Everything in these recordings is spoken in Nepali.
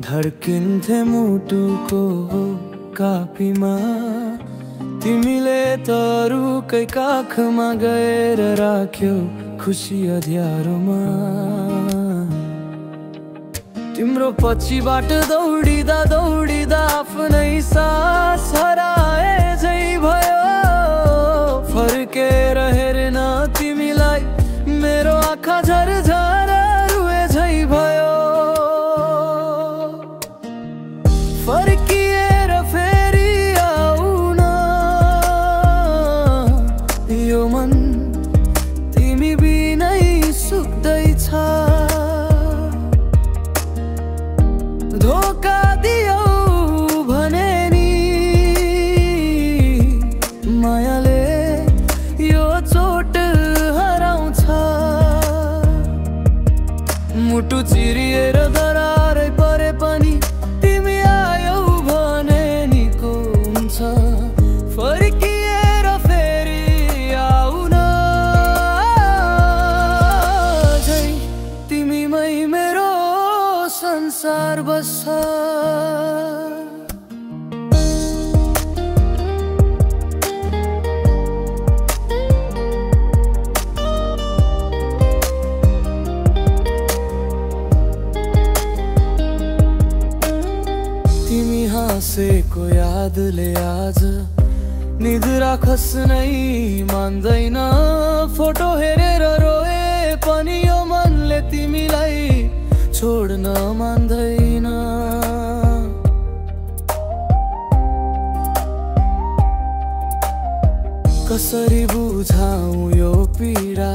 धड्किन्थे मुटुको कापीमा तिमीले त रुकै काखमा गएर राख्यौ खुसी अँध्यारोमा। तिम्रो पछिबाट दौडिँदा दौडिँदा आफ्नै सास हराए झै भयो। फर्केर हेर्न तिमीलाई मेरो आँखा झरझर रुए झै भयो। फर्किएर फेरि आउन यो मन तिमी बिनै सुक्दैछ। धोका दियौ भने नि मायाले यो चोट हराउँछ। मुटु चिरिएर दरारै परे पनि तिमी आयौ भने निको हुन्छ। फर्किएर फेरि आउन झै तिमीमै मेरो संसार बस्छ। तिमी हाँसेको यादले आज निद्रा खस्नै मान्दैन। फोटो हेरेर रोए पनि यो मनले तिमीलाई छोड्न मान्दैन। कसरी बुझाऊ यो पीडा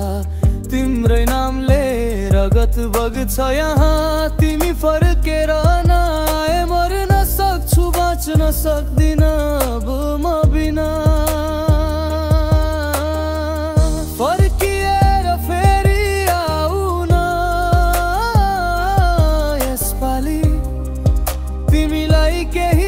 तिम्रै नामले रगत बग्छ यहाँ। तिमी फर्केर नआए मर्न सक्छु बाँच्न सक्दिन अब म बिना। फर्किएर फेरि आउन यसपालि तिमीलाई केही